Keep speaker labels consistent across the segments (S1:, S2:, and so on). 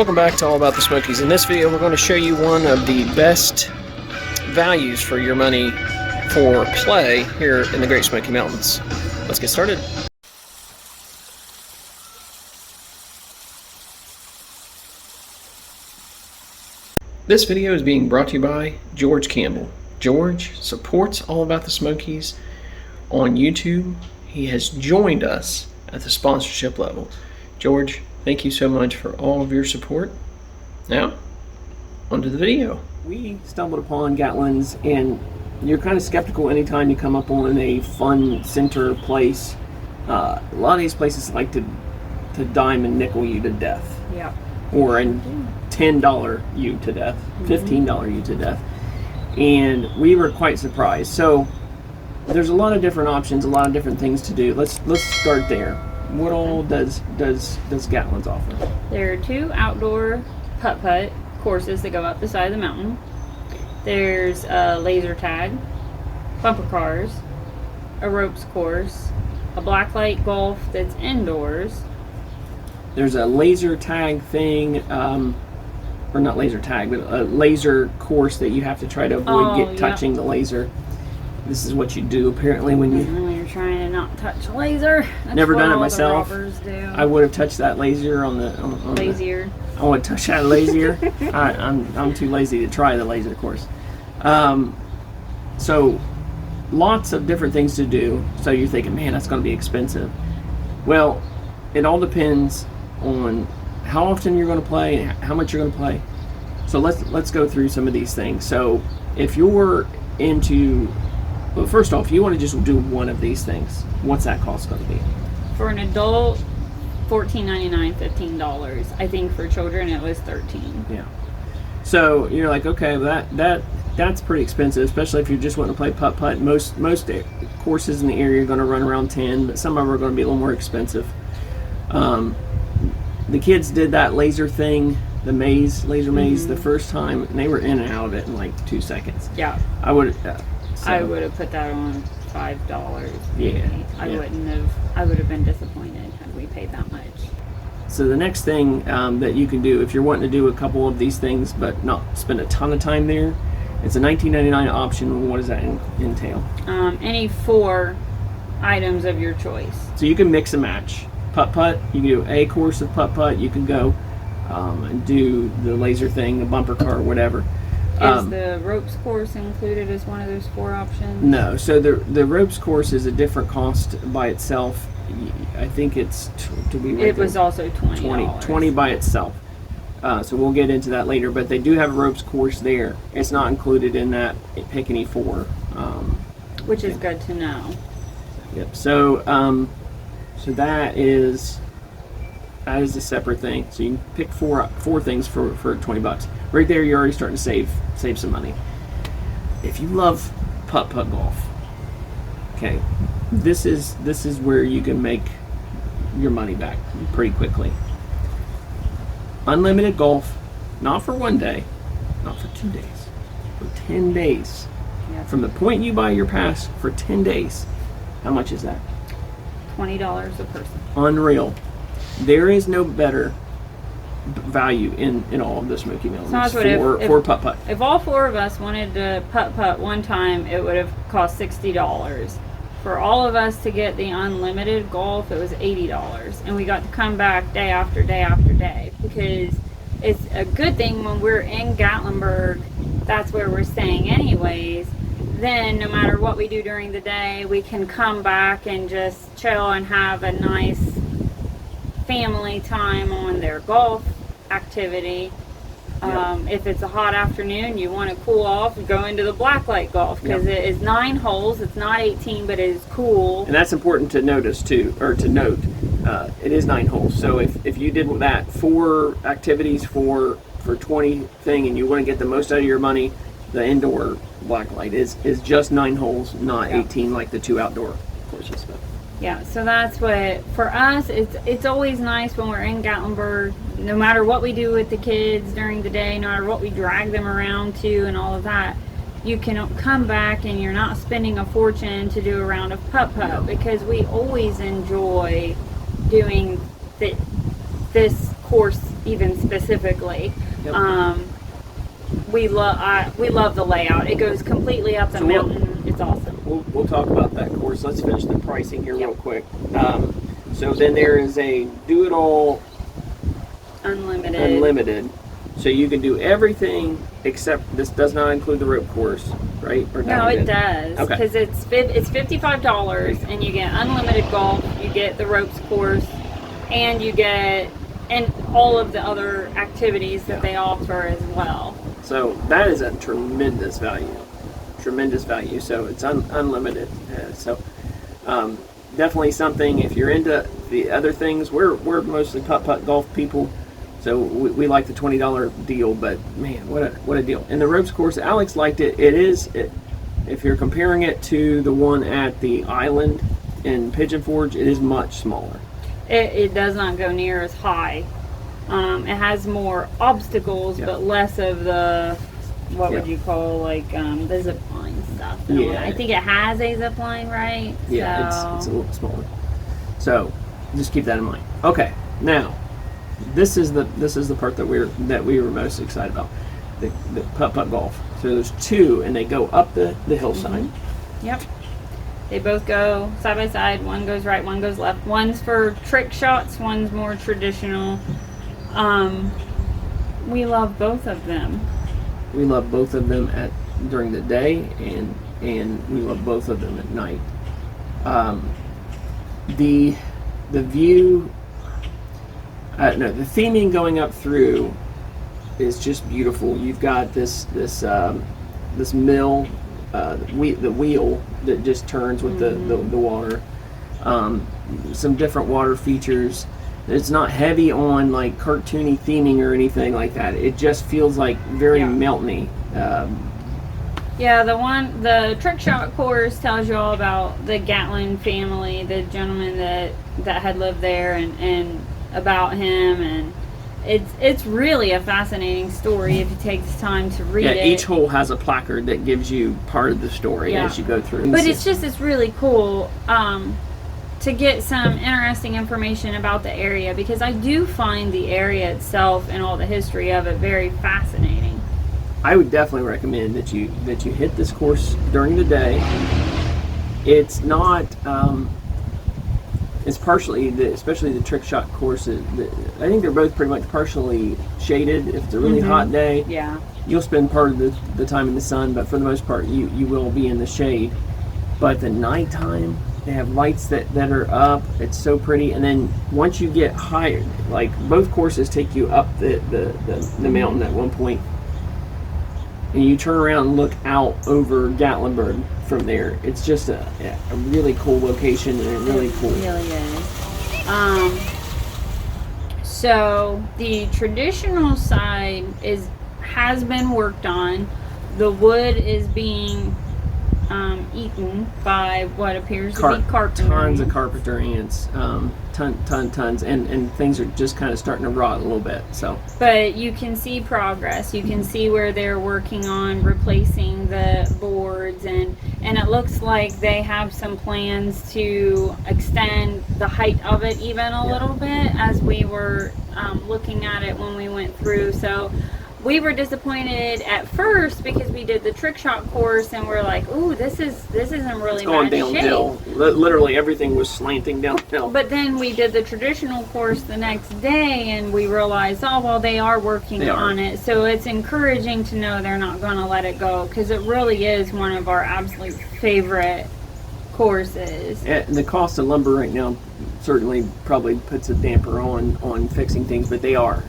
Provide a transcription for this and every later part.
S1: Welcome back to All About the Smokies. In this video, we're going to show you one of the best values for your money for play here in the Great Smoky Mountains. Let's get started. This video is being brought to you by George Campbell. George supports All About the Smokies on YouTube. He has joined us at the sponsorship level. George, thank you so much for all of your support. Now, onto the video. We stumbled upon Gatlin's, and you're kind of skeptical anytime you come up on a fun center place. A lot of these places like to dime and nickel you to death.
S2: Yeah.
S1: Or a $10 you to death, $15 you to death. And we were quite surprised. So there's a lot of different options, a lot of different things to do. Let's start there. What all does Gatlin's offer?
S2: There are 2 outdoor putt courses that go up the side of the mountain. There's a laser tag, bumper cars, a ropes course, a blacklight golf that's indoors.
S1: There's a laser tag thing, or not laser tag, but a laser course that you have to try to avoid touching the laser. This is what you do apparently when
S2: you're trying to not touch a laser. That's
S1: never done it
S2: all
S1: myself.
S2: The robbers do.
S1: I would have touched that laser on the
S2: lazier.
S1: I would touch that lazier. I'm too lazy to try the laser course. So lots of different things to do. So you're thinking, man, that's going to be expensive. Well, it all depends on how often you're going to play, how much you're going to play. So let's go through some of these things. So if you're into, well, first off, you want to just do one of these things. What's that cost going to be?
S2: For an adult, $14.99, $15. I think for children it was $13.
S1: Yeah. So you're like, okay, that's pretty expensive, especially if you're just wanting to play putt. Most courses in the area are going to run around 10, but some of them are going to be a little more expensive. The kids did that laser thing, the laser maze, the first time, and they were in and out of it in like 2 seconds.
S2: Yeah.
S1: I would have
S2: put that on $5.
S1: Yeah.
S2: I would have been disappointed had we paid that much.
S1: So the next thing that you can do if you're wanting to do a couple of these things but not spend a ton of time there, it's a $19.99 option. What does that entail?
S2: Any 4 items of your choice.
S1: So you can mix and match. Putt, you can do a course of putt. You can go and do the laser thing, the bumper car, whatever.
S2: Is the ropes course included as one of those 4 options?
S1: No. So the ropes course is a different cost by itself. I think it's
S2: it was also $20
S1: by itself. So we'll get into that later. But they do have a ropes course there. It's not included in that pick any 4.
S2: Which is good to know.
S1: Yep. So so that is a separate thing. So you can pick four things for $20. Right there, you're already starting to save some money. If you love putt golf, okay, this is where you can make your money back pretty quickly. Unlimited golf, not for 1 day, not for 2 days, for 10 days.
S2: Yes.
S1: From the point you buy your pass for 10 days, how much is that?
S2: $20 a person.
S1: Unreal. There is no better value in all of the Smoky Mountains for putt.
S2: If all 4 of us wanted to putt one time, it would have cost $60. For all of us to get the unlimited golf, it was $80, and we got to come back day after day after day, because it's a good thing when we're in Gatlinburg. That's where we're staying anyways. Then no matter what we do during the day, we can come back and just chill and have a nice family time on their golf activity. If it's a hot afternoon, you want to cool off, go into the blacklight golf, because it is 9 holes. It's not 18, but it is cool.
S1: And that's important to notice too, or to note. It is 9 holes. So if you did that 4 activities for 20 thing, and you want to get the most out of your money, the indoor blacklight is just 9 holes, not 18 like the 2 outdoor courses. But.
S2: Yeah, so that's what, for us, it's always nice when we're in Gatlinburg, no matter what we do with the kids during the day, no matter what we drag them around to and all of that, you can come back and you're not spending a fortune to do a round of putt, because we always enjoy doing this course even specifically.
S1: Yep.
S2: We love the layout. It goes completely up the mountain. It's awesome.
S1: We'll talk about that course. Let's finish the pricing here real quick. So then there is a do it all unlimited. So you can do everything except this does not include the rope course, right? Or
S2: no, it does.
S1: Okay.
S2: Because it's $55 and you get unlimited golf, you get the ropes course, and you get all of the other activities that they offer as well. So
S1: that is a tremendous value. So it's unlimited. Definitely something, if you're into the other things, we're mostly putt golf people. So we like the $20 deal, but man, what a deal. And the ropes course, Alex liked it. If you're comparing it to the one at the island in Pigeon Forge, it is much smaller.
S2: It does not go near as high. It has more obstacles, but less of the, what would you call, like, the zip line stuff.
S1: Yeah.
S2: I think it has a zip line, right?
S1: Yeah,
S2: so.
S1: it's a little smaller. So just keep that in mind. Okay, now this is the part that we were most excited about, the putt golf. So there's two, and they go up the hillside.
S2: Mm-hmm. Yep. They both go side by side. One goes right, one goes left. One's for trick shots, one's more traditional. We love both of them.
S1: We love both of them during the day, and we love both of them at night. The view, the theming going up through is just beautiful. You've got this mill, the wheel that just turns with the water. Some different water features. It's not heavy on like cartoony theming or anything like that. It just feels like very mountainy.
S2: The trick shot course tells you all about the Gatlin family, the gentleman that had lived there, and about him, and it's really a fascinating story if you take the time to read it.
S1: Yeah, each hole has a placard that gives you part of the story as you go through.
S2: But it's really cool to get some interesting information about the area, because I do find the area itself and all the history of it very fascinating.
S1: I would definitely recommend that you hit this course during the day. It's not. It's partially, especially the trick shot courses. I think they're both pretty much partially shaded. If it's a really hot day, you'll spend part of the time in the sun, but for the most part, you will be in the shade. But the nighttime, they have lights that are up. It's so pretty. And then once you get higher, like both courses take you up the mountain at one point, and you turn around and look out over Gatlinburg from there. It's just a really cool location, and really cool.
S2: It really is. So the traditional side has been worked on. The wood is being eaten by what appears to be carpentry.
S1: Tons of carpenter ants, tons, and things are just kind of starting to rot a little bit. So,
S2: but you can see progress. You can see where they're working on replacing the boards, and it looks like they have some plans to extend the height of it even a little bit, as we were looking at it when we went through. So we were disappointed at first because we did the trick shot course and we're like, ooh, this isn't really bad
S1: downhill.
S2: shape.
S1: Literally everything was slanting downhill.
S2: But then we did the traditional course the next day and we realized, oh, well, they are working on it. So it's encouraging to know they're not going to let it go, because it really is one of our absolute favorite courses.
S1: And the cost of lumber right now certainly probably puts a damper on fixing things, but they are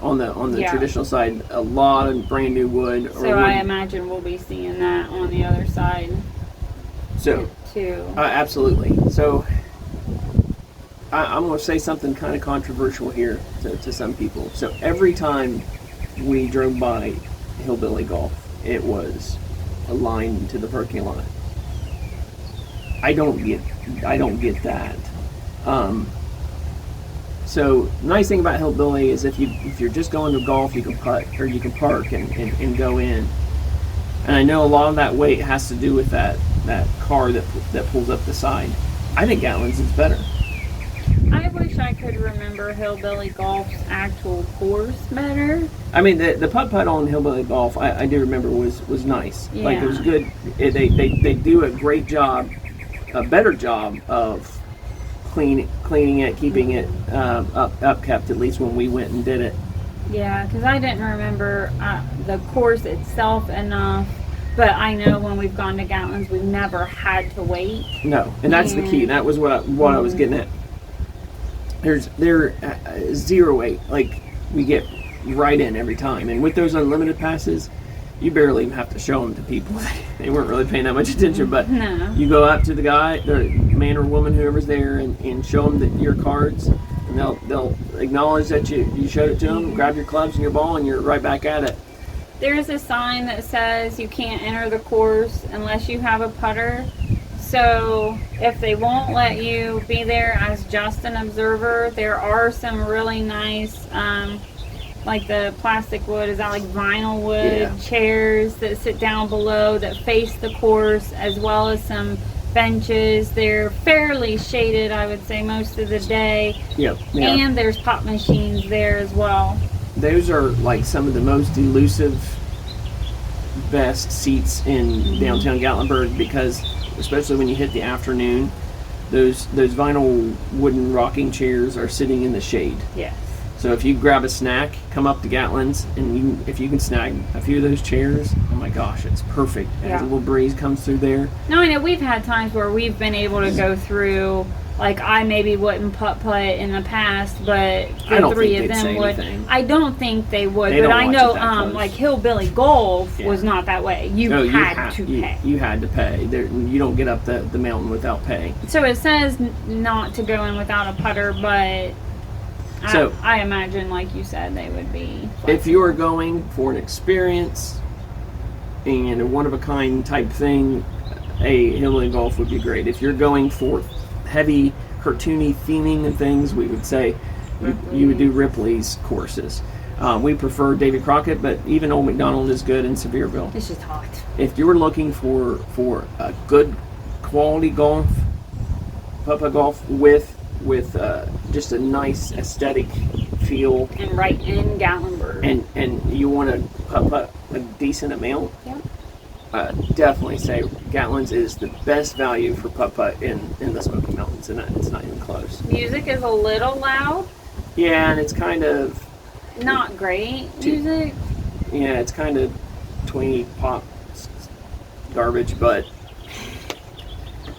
S1: on the traditional side, a lot of brand new wood.
S2: So I imagine we'll be seeing that on the other side too.
S1: Absolutely. So I'm going to say something kind of controversial here to some people. So every time we drove by Hillbilly Golf, it was a line to the parking lot. I don't get that. So nice thing about Hillbilly is if you're just going to golf, you can putt or you can park and go in. And I know a lot of that weight has to do with that car that pulls up the side. I think Gatlin's is better.
S2: I wish I could remember Hillbilly Golf's actual course better.
S1: I mean, the putt on Hillbilly Golf, I do remember was nice.
S2: Yeah.
S1: Like, it was good. They do a great job, a better job of cleaning it, keeping it up kept, at least when we went and did it.
S2: Yeah, because I didn't remember the course itself enough. But I know when we've gone to Gatlin's, we've never had to wait.
S1: No, and that's the key. That was what I was getting at. They're 0-8. Like, we get right in every time. And with those unlimited passes, you barely even have to show them to people. They weren't really paying that much attention. But
S2: No.
S1: you go up to the guy, the man or woman, whoever's there, and show them your cards. And they'll acknowledge that you showed it to them, grab your clubs and your ball, and you're right back at it.
S2: There's a sign that says you can't enter the course unless you have a putter. So if they won't let you be there as just an observer, there are some really nice, like the plastic wood, is that like vinyl wood chairs that sit down below that face the course, as well as some benches. They're fairly shaded, I would say, most of the day.
S1: Yep.
S2: And there's pop machines there as well.
S1: Those are like some of the most elusive, best seats in downtown Gatlinburg, because especially when you hit the afternoon, those vinyl wooden rocking chairs are sitting in the shade.
S2: Yes.
S1: So if you grab a snack, come up to Gatlin's, and if you can snag a few of those chairs, oh my gosh, it's perfect. As a little breeze comes through there.
S2: No, I know we've had times where we've been able to go through. Like, I maybe wouldn't putt in the past, but the three of them would. I don't think they would, but I know, like Hillbilly Golf was not that way. You had to pay.
S1: You had to pay. You don't get up the mountain without pay.
S2: So it says not to go in without a putter, but I imagine, like you said, they would be flexible.
S1: If you are going for an experience and a one-of-a-kind type thing, a Hillbilly Golf would be great. If you're going for heavy cartoony theming and things, we would say you would do Ripley's courses. We prefer Davy Crockett, but even Old McDonald is good in Sevierville.
S2: It's just hot.
S1: If you're looking for a good quality golf, putt golf with just a nice aesthetic feel,
S2: and right in Gatlinburg,
S1: and you want to putt a decent amount, definitely say Gatlin's is the best value for putt in the Smoky Mountains, and it's not even close.
S2: Music is a little loud.
S1: Yeah, and it's kind of
S2: not great music.
S1: Yeah, it's kind of twangy pop garbage, but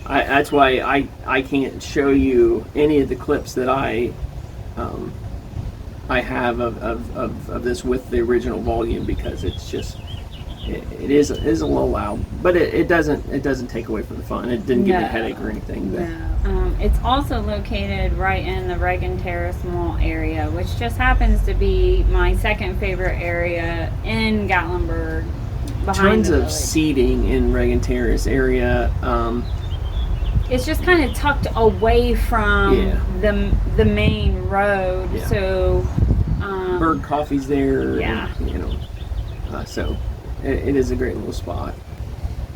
S1: that's why I can't show you any of the clips that I have of this with the original volume, because it's just it is a little loud, but it doesn't take away from the fun. It didn't give me a headache or anything. But.
S2: No. It's also located right in the Reagan Terrace Mall area, which just happens to be my second favorite area in Gatlinburg.
S1: Tons of seating in Reagan Terrace area.
S2: It's just kind of tucked away from the main road, so
S1: Bird Coffee's there.
S2: Yeah,
S1: and, so it is a great little spot.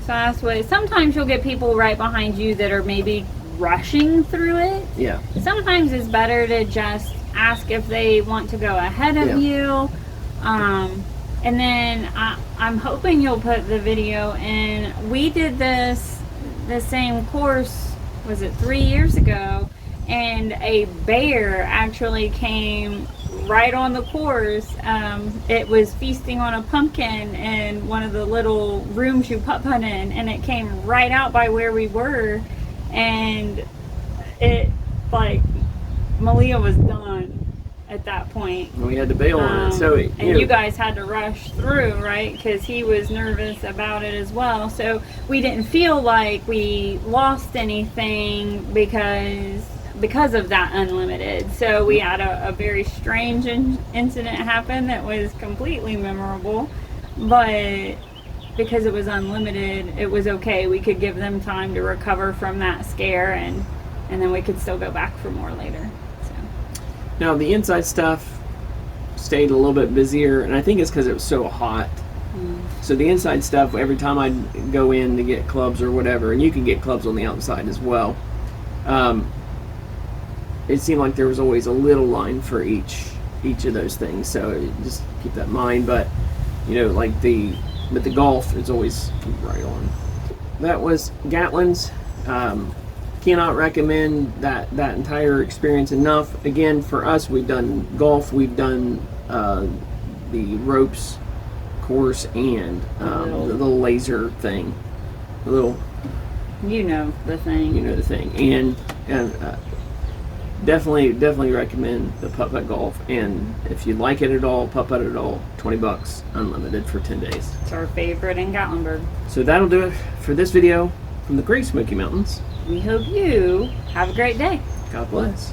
S2: So that's what. Sometimes you'll get people right behind you that are maybe rushing through it.
S1: Yeah.
S2: Sometimes it's better to just ask if they want to go ahead of you. And then I'm hoping you'll put the video in. We did the same course, was it 3 years ago, and a bear actually came right on the course. It was feasting on a pumpkin in one of the little rooms you putt in, and it came right out by where we were, and it, like, Malia was done at that point.
S1: We had to bail on it. So
S2: you guys had to rush through, right? Because he was nervous about it as well. So we didn't feel like we lost anything because of that unlimited. So we had a very strange incident happen that was completely memorable, but because it was unlimited, it was okay. We could give them time to recover from that scare, and then we could still go back for more later.
S1: Now, the inside stuff stayed a little bit busier, and I think it's because it was so hot. So the inside stuff, every time I'd go in to get clubs or whatever, and you can get clubs on the outside as well, it seemed like there was always a little line for each of those things. So just keep that in mind. But like the golf is always right on. That was Gatlin's. Cannot recommend that entire experience enough. Again, for us, we've done golf, we've done the ropes course, and the little laser thing. The little,
S2: the thing.
S1: The thing. And definitely recommend the putt golf. And if you like it at all, putt at all, $20 unlimited for 10 days.
S2: It's our favorite in Gatlinburg.
S1: So that'll do it for this video from the Great Smoky Mountains.
S2: We hope you have a great day.
S1: God bless.